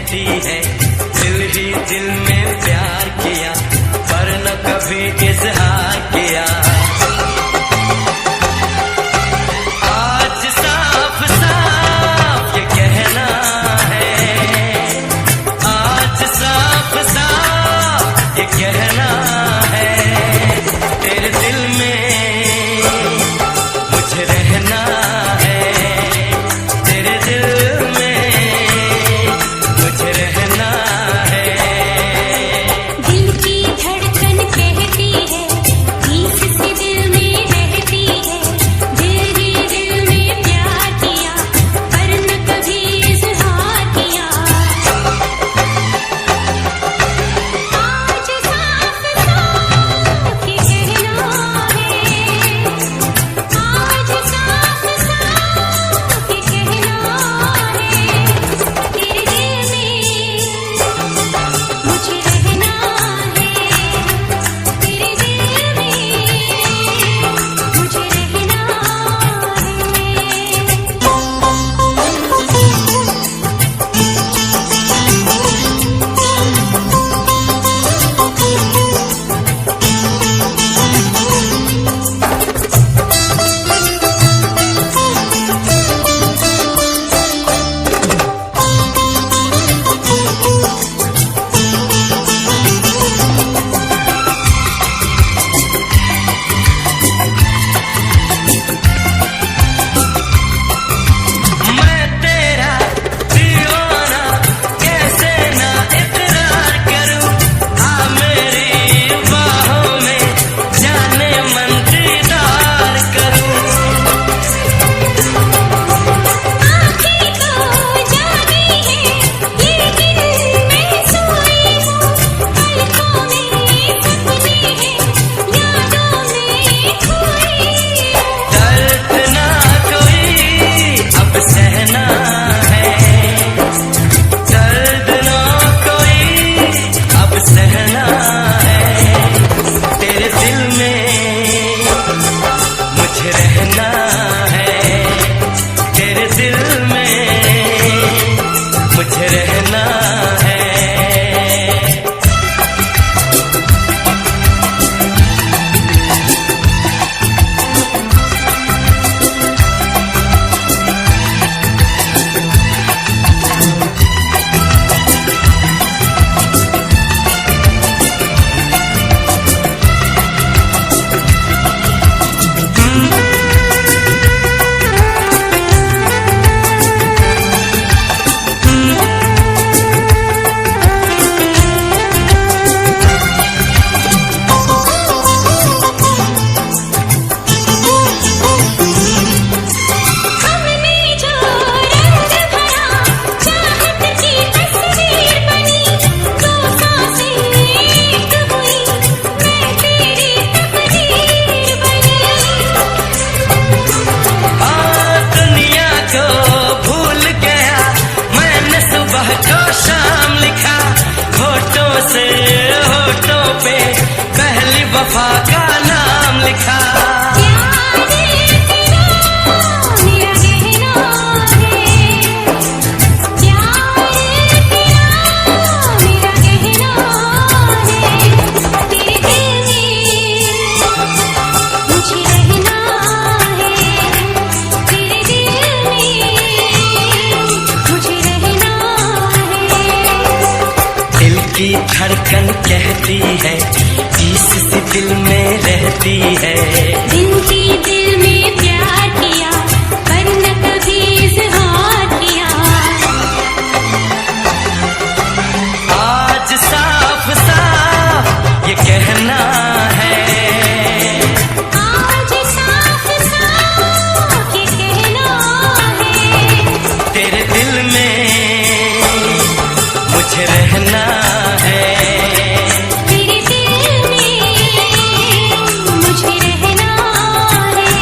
कहती है दिल ही दिल में प्यार किया पर न कभी इजहार किया। आज साफ साफ ये कहना है, आज साफ साफ ये कहना है, तेरे दिल में मुझे रहना है, तेरे दिल में मुझे रहना है। दिल की धड़कन कहती है बीच से दिल में रहती है, दिल ही दिल में प्यार किया पर न कभी इजहार किया। आज साफ साफ ये कहना है, आज साफ साफ ये कहना है, तेरे दिल में मुझे रहना है, तेरे दिल में मुझे रहना मैं तेरा दीवाना कैसे ना इकरार करूं, आ मेरी बाहों में जाने मन दीदार करूं। आँखें तो जागी है लेकिन मैं सोई हूँ, पलकों में सपने हैं यादों में खोई हूँ। दर्द ना कोई अब सहना है, दर्द ना कोई अब सहना है, तेरे दिल में मुझे रहना है, तेरे दिल में मुझे रहना है। हमने जो रंग भरा चाहत की तस्वीर बनी, दो सांसें एक हुई मैं तेरी तकदीर बनी। दुनिया को भूल गया मैंने सुबह को शाम लिखा, होठों से होठों पे पहली वफा का नाम लिखा। प्यार तेरा मेरा कहना है, प्यार तेरा मेरा कहना है, तेरे दिल में मुझे रहना है, तेरे दिल में मुझे रहना है। दिल की धड़कन कहती है जिससे दिल में रहती है, दिल की दिल में प्यार किया पर न कभी इजहार किया। आज साफ साफ ये कहना है, आज साफ साफ ये कहना है, तेरे दिल में मुझे रहना है, तेरे दिल में मुझे रहना है।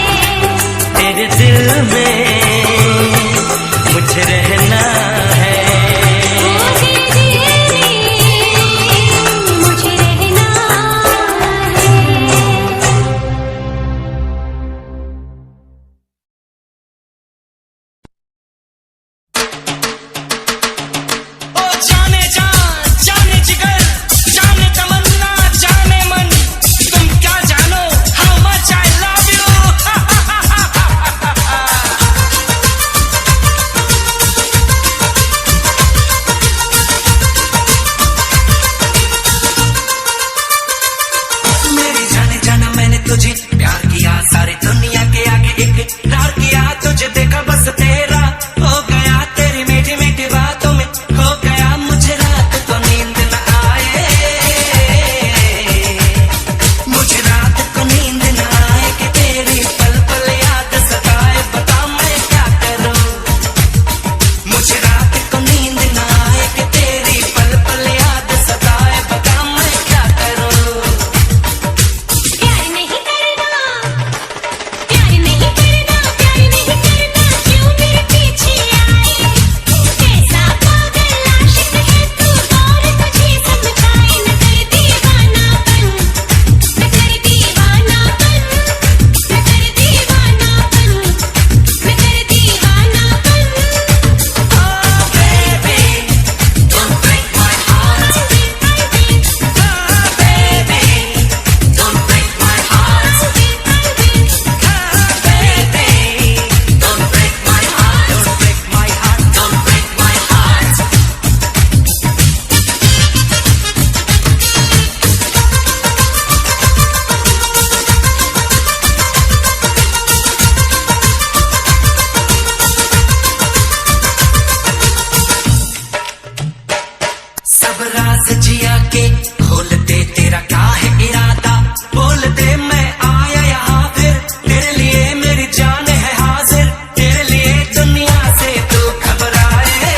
जिया के खोल दे, तेरा क्या है इरादा, बोल दे मैं आया यहाँ फिर, तेरे लिए मेरी जान है हाजिर, तेरे लिए दुनिया से तू घबराए,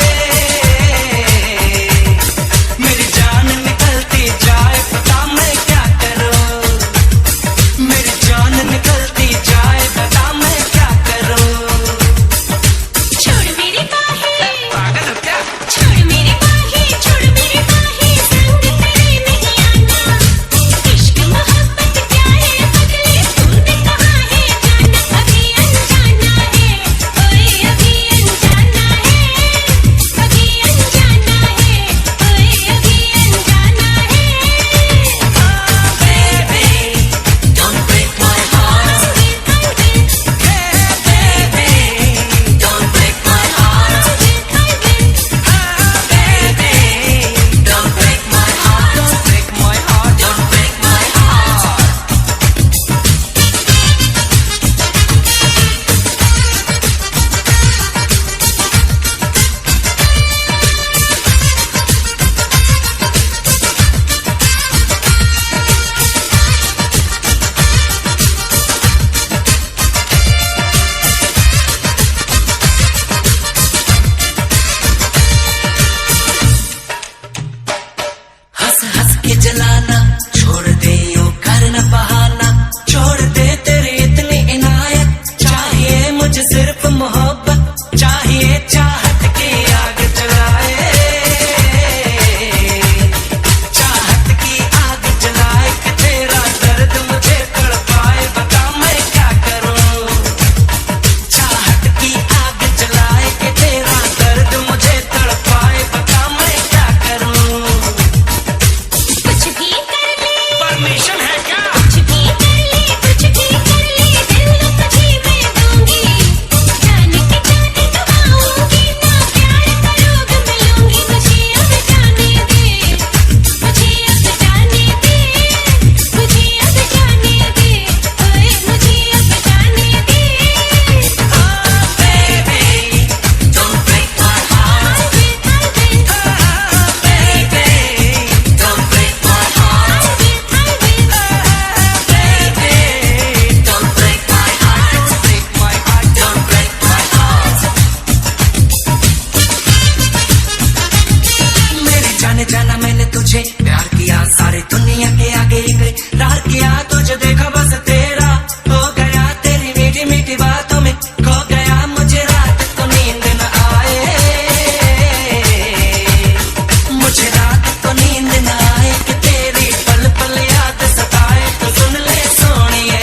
मेरी जान निकलती जाए बता मैं क्या करूं, मेरी जान निकलती जाए बता मैं क्या करूं। छोड़ मेरी बाहें, पागल हो क्या? छोड़ मेरी बाहें, छोड़ मेरी बाहें, संग तेरे नहीं आना। इश्क मोहब्बत क्या है पगले, तूने कहा है जाना, अभी अनजाना है, ओए अभी अनजाना है, अभी अनजाना है, ओए अभी अनजाना है। Don't break my heart, baby, don't break my heart, baby, don't break my heart, don't break my heart, don't break my heart. हंस हंस के जलाना छोड़ दे, यूं करना बहाना छोड़ दे, तेरी इतनी इनायत, चाहिए मुझे सिर्फ मोहब्बत, चाहिए चाहत की आग जलाए, चाहत की आग जलाए कि तेरा दर्द मुझे तड़पाए, बता मैं क्या करूं, चाहत की आग जलाए कि तेरा दर्द मुझे तड़पाए, बता मैं क्या करूं। कुछ भी कर ले, परमिशन है क्या? कुछ भी कर ले, कुछ भी कर ले, दिल तुझे मैं दूंगी, जान के गवाऊंगी ना, प्यार करोगे मिलूंगी, मुझे अब जाने दे, मुझे अब जाने दे, मुझे अब जाने दे, ओए मुझे अब जाने दे। Baby, don't break my heart, baby, don't break my heart, baby, don't break my heart, don't break my heart. मेरी जाने जाना मैंने तुझे प्यार किया, सारी दुनिया के आगे इकरार किया, तुझे देखा बस तेरा हो गया, तेरी मीठी मीठी बातों में खो गया, मुझे रात को नींद न आए, मुझे रात को नींद न आए कि तेरी पल पल याद सताए, तो सुन ले सोनिए,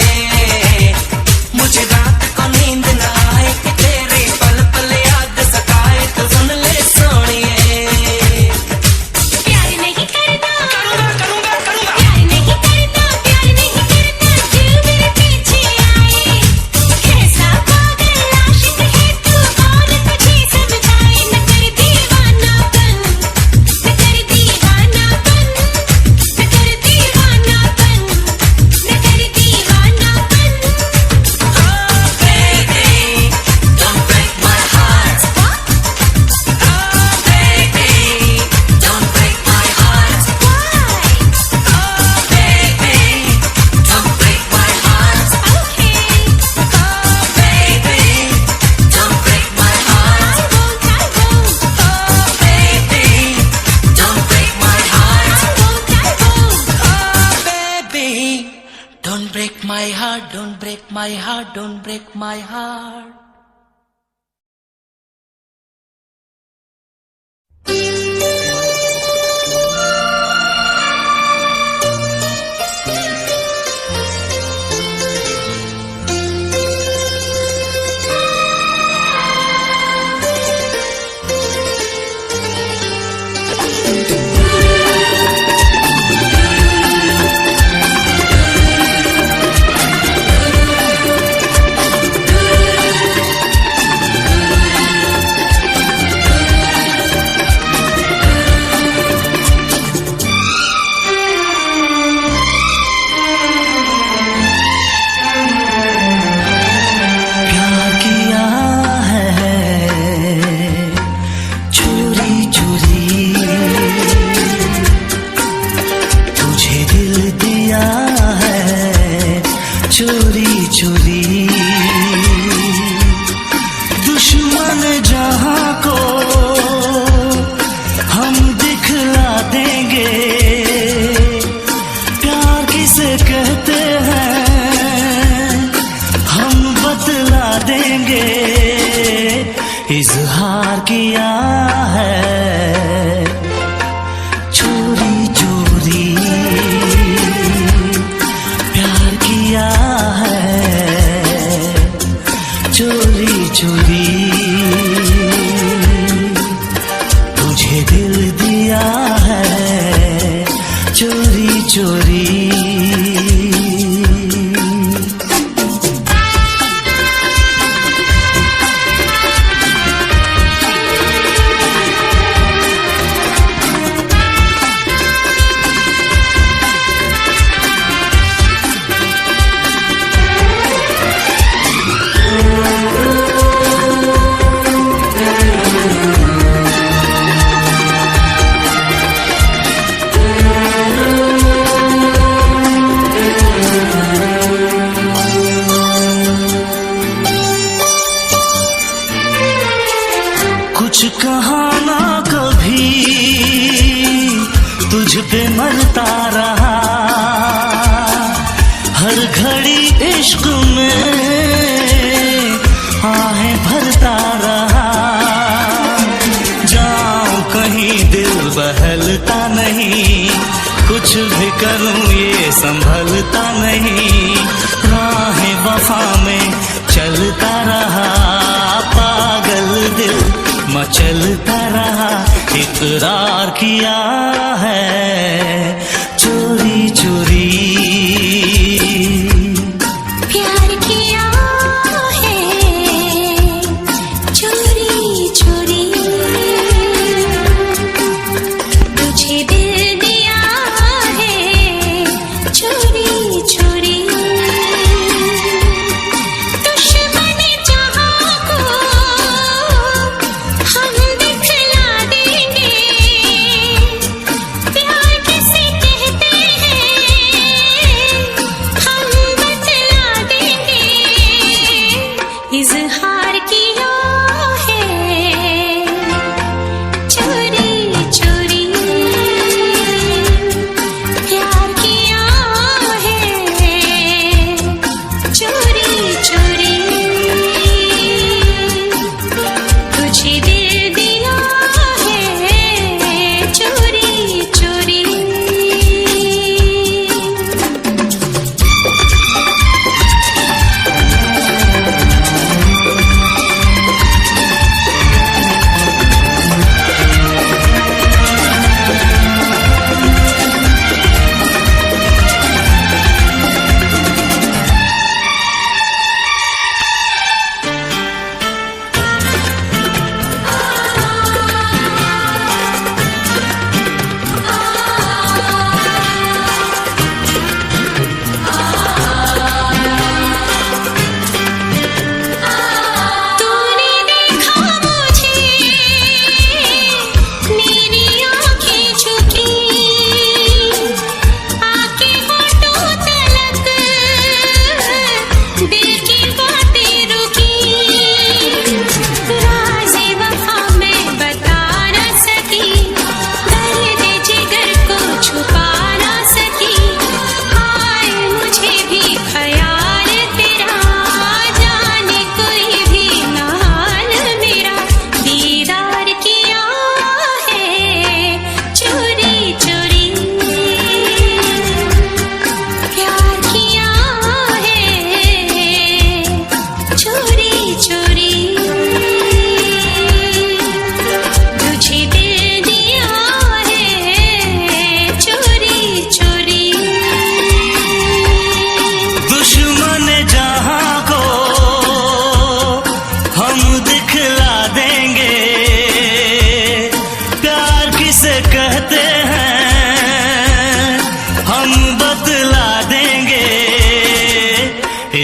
मुझे रात को नींद न आए कि तेरी पल पल याद सताए, तो सुन ले सोनिए। प्यार नहीं करना, करूंगा करूंगा करूंगा। प्यार नहीं करना, प्यार नहीं करना, दिल मेरे पीछे आए, कैसा पागल आशिक है तू, और तुझे समझाए, न कर दीवानापन, न कर दीवानापन, न कर दीवानापन, न कर दीवानापन। Baby, don't break my heart. Baby, don't break my heart. Baby, don't break my heart. Okay, Baby, don't break my heart. I won't, I won't, Baby, don't break my heart. I won't, I won't. Baby, don't break my heart. Don't break my heart. Don't break my heart. देंगे, प्यार किसे कहते हैं हम बतला देंगे। इजहार किया है चोरी चोरी, प्यार किया है चोरी चोरी, तुझे दिल दिया है चोरी चोरी। कुछ कहा ना कभी तुझ पे मरता रहा, हर घड़ी इश्क में आहें भरता रहा। जाऊं कहीं दिल बहलता नहीं, कुछ भी करूं ये संभलता नहीं। राहें वफा में चलता रहा, पागल दिल मचलता रहा। इकरार किया है चोरी चोरी, प्यार किया है चोरी चोरी, तुझे दिल दिया है चोरी चोरी। दुश्मन जहां को हम दिखला देंगे, प्यार किसे कहते हैं हम बतला देंगे। इजहार किया है चोरी चोरी, प्यार किया है चोरी चोरी, तुझे दिल दिया है चोरी चोरी। तूने देखा मुझे, मेरी आँखें झुकी, आके होठों तलक दिल की बातें रुकी। राज़े वफ़ा में बता न सकी, दर्द जिगर को छुपा न सकी। आए मुझे भी ख्याल तेरा, जाने कोई भी ना हाल मेरा। दीदार किया है चोरी चोरी, प्यार किया है चोरी चोरी, तुझे दिल दिया है चोरी चोरी। दुश्मन जहां को हम दिखला देंगे, प्यार किसे कहते हैं हम बतला देंगे।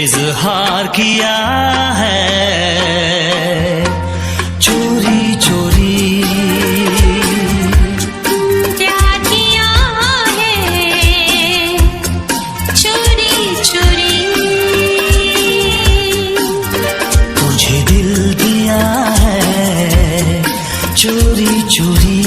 इजहार किया है चोरी चोरी, प्यार किया है चोरी चोरी, तुझे दिल दिया है चोरी चोरी।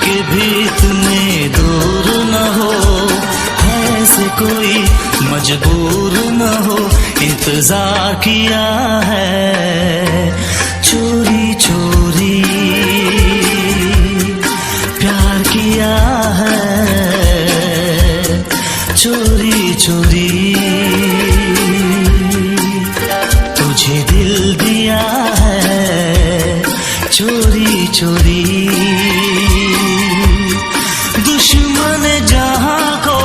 के भी इतने दूर न हो, ऐसे कोई मजबूर न हो, इंतजार किया है चोरी चोरी, प्यार किया है चोरी चोरी, तुझे दिल दिया है चोरी चोरी। दुश्मन जहां को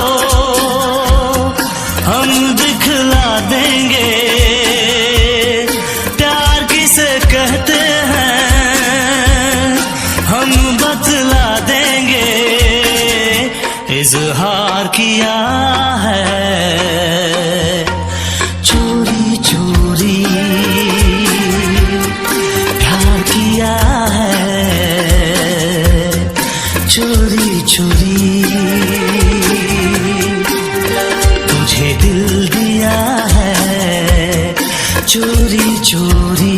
हम दिखला देंगे, प्यार किसे कहते हैं हम बतला देंगे, इजहार किया है चोरी चोरी, प्यार किया है चोरी चोरी, तुझे दिल दिया है चोरी चोरी।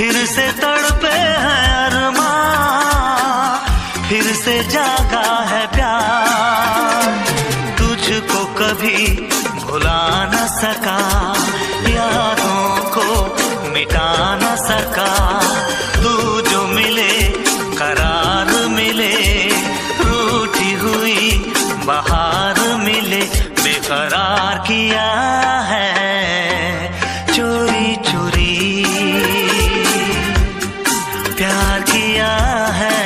फिर से तड़पे हैं अरमान, फिर से जागा है प्यार। तुझको कभी भुला न सका, यादों को मिटा न सका। तू जो मिले करार मिले, रूठी हुई बहार मिले, बेकरार किया है चोरी चोरी, प्यार किया है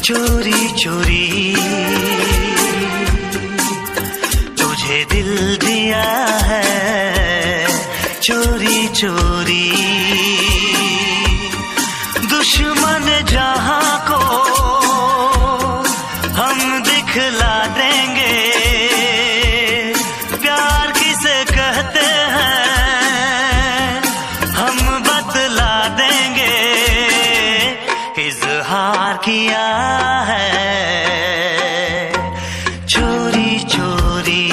चोरी चोरी। तुझे दिल दिया है चोरी चोरी। दुश्मन जहां को हम दिखला देंगे, प्यार किसे कहते हैं हम बतला देंगे। इजहार किया है चोरी चोरी,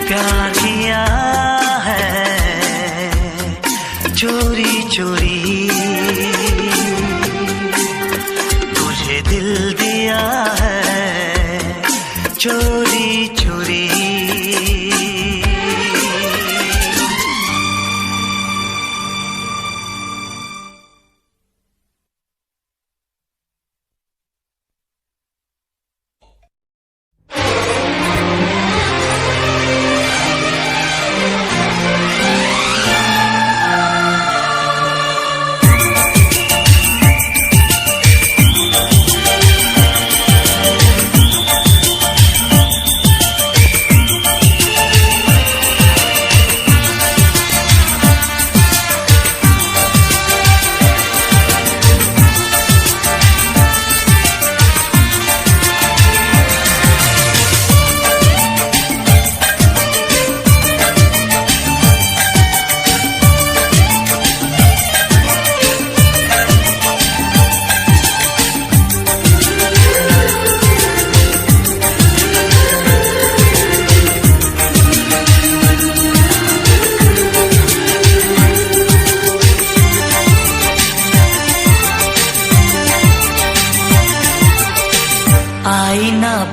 प्यार किया है चोरी चोरी। तुझे दिल दिया है चोरी चोरी।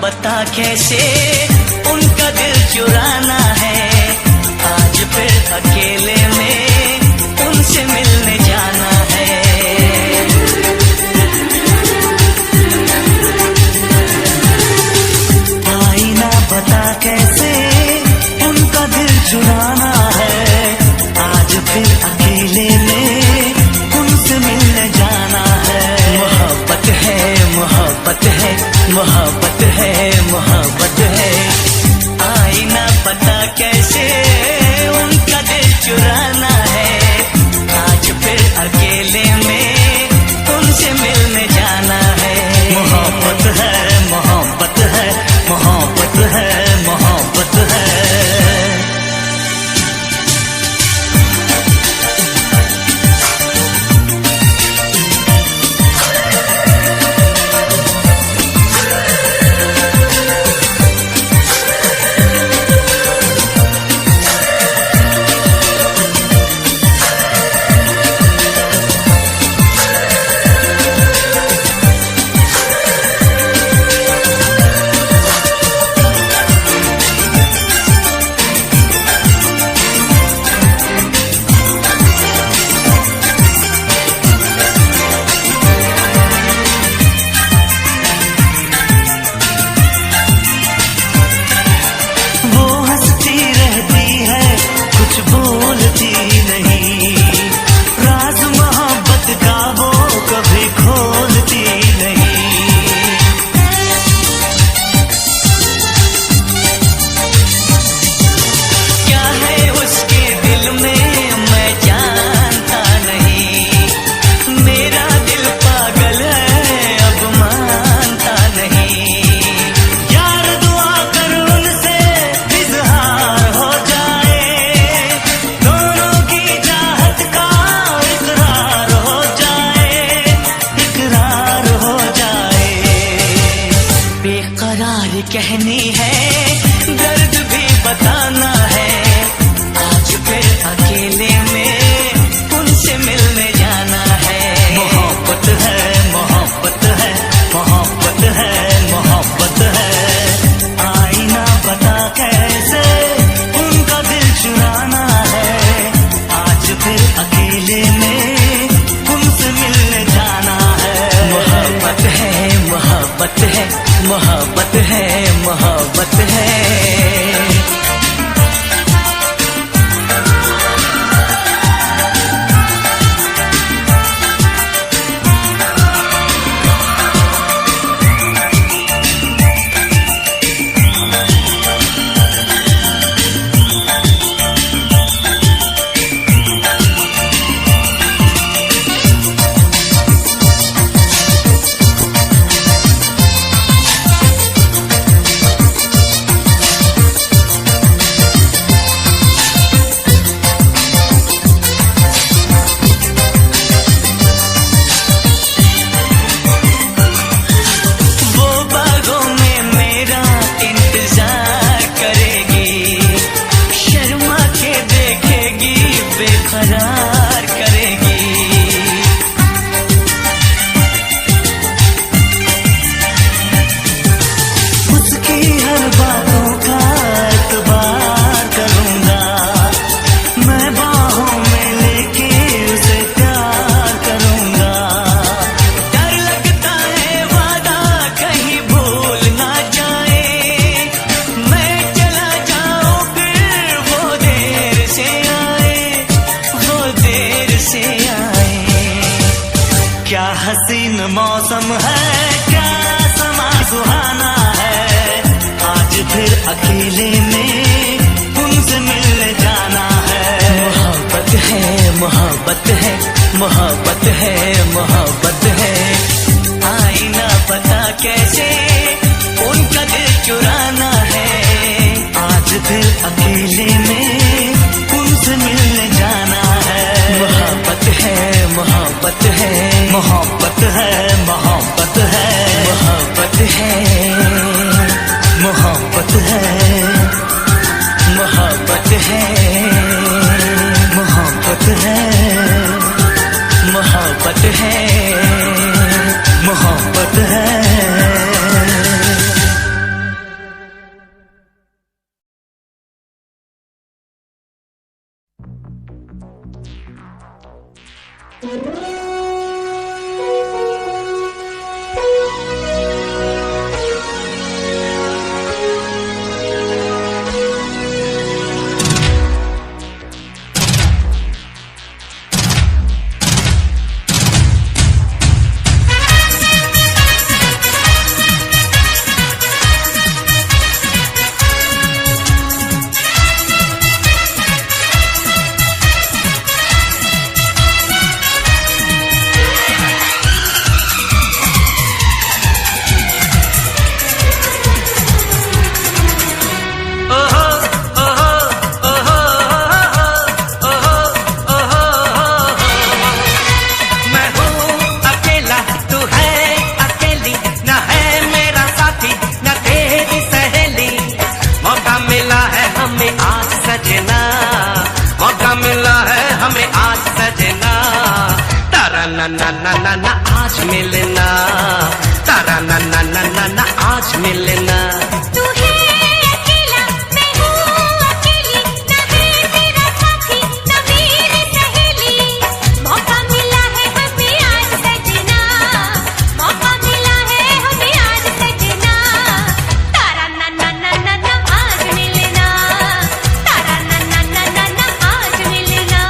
बता कैसे उनका दिल चुराना है, आज फिर अकेले में उनसे मिलने जाना है। आईना बता कैसे उनका दिल चुराना है, आज फिर अकेले में उनसे मिलने जाना है। मोहब्बत है मोहब्बत है मोहब्बत है मोहब्बत है, आईना पता कैसे उनका दिल चुरा बेकरार करेगी। उसकी हर बातों का एतबार करूंगा, मैं बाहों में लेके उसे प्यार करूंगा। डर लगता है वादा कहीं भूल ना जाए, मैं चला जाऊं फिर वो देर से आए, वो देर से आए। क्या हसीन मौसम है, क्या समा सुहाना है, आज फिर अकेले में उनसे मिलने जाना है। मोहब्बत है, मोहब्बत है, मोहब्बत है, मोहब्बत है। आई ना पता कैसे उनका दिल चुराना है, आज फिर अकेले में उनसे मिलने जाना है। मोहब्बत है, मोहब्बत है, मोहब्बत है, मोहब्बत है, मोहब्बत है, मोहब्बत है, मोहब्बत है, मोहब्बत है, मोहब्बत है, मोहब्बत है। ना ना ना ना ना आज मिलना, तारा ना ना ना ना ना आज मिलना। तू है अकेला, मैं हूँ अकेली, न है मेरा साथी, न मेरी सहेली। मौका मिला है हमें आज सजना, मौका मिला है हमें आज सजना। तारा ना ना ना ना ना आज मिलना, तारा ना ना ना ना ना आज मिलना।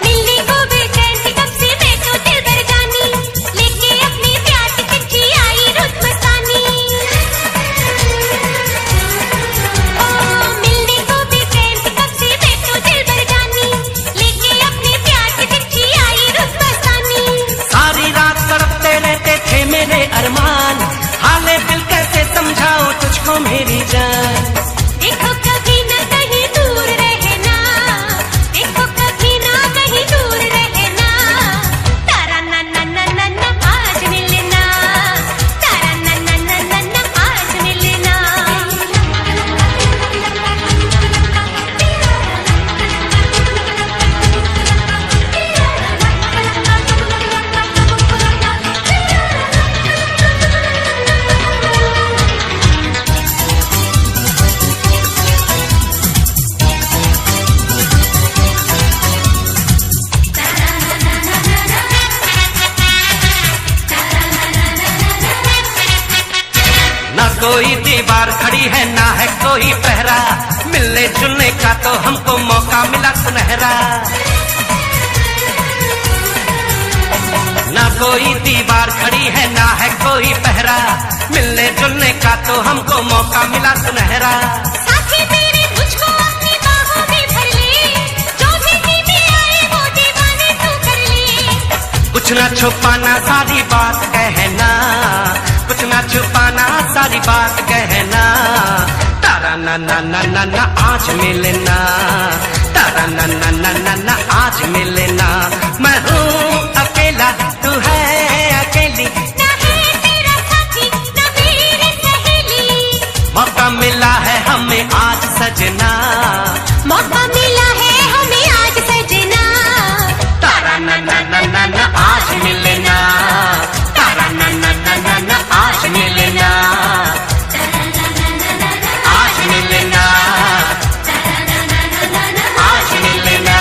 मिलने को बेचैन थी कब से मैं तो दिल भर जानी, लेके अपनी प्यार की चिट्ठी आई रुत मस्तानी। ओ मिलने को बेचैन थी कब से मैं तो दिल भर जानी, लेके अपनी प्यार की चिट्ठी आई रुत मस्तानी। सारी रात तड़पते रहते थे मेरे अरमान, हाले दिल कैसे समझाऊं तुझको मेरी जान। देखो कभी न कहीं दूर रहना, देखो कभी ना कहीं दूर रहना। तारा ना ना ना ना ना आज मिलना, तारा ना ना ना ना ना आज मिलना। ना कोई दीवार खड़ी है ना है कोई पहरा, मिलने जुलने का तो हमको मौका मिला सुनहरा। ना कोई दीवार खड़ी है ना है कोई पहरा, मिलने जुलने का तो हमको मौका मिला सुनहरा। साथी मेरे मुझको अपनी बाहों में भर ले, जो भी जीते आए वो दीवाने तू कर ले। कुछ ना छुपाना सारी बात कहना, कुछ ना छुपाना सारी बात कहना। तारा ना ना ना ना आज मिलना, तारा ना ना ना ना ना आज मिलना। मैं हूँ अकेला, तू है अकेली, ना है तेरा साथी ना मेरी सहेली। मौका मिला है हमें आज सजना, मौका मिला है हमें आज सजना। तारा ना ना ना ना ना आज मिलना, तारा ना ना ना ना ना आज मिलना, आज मिलना, आज मिलना।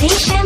निशा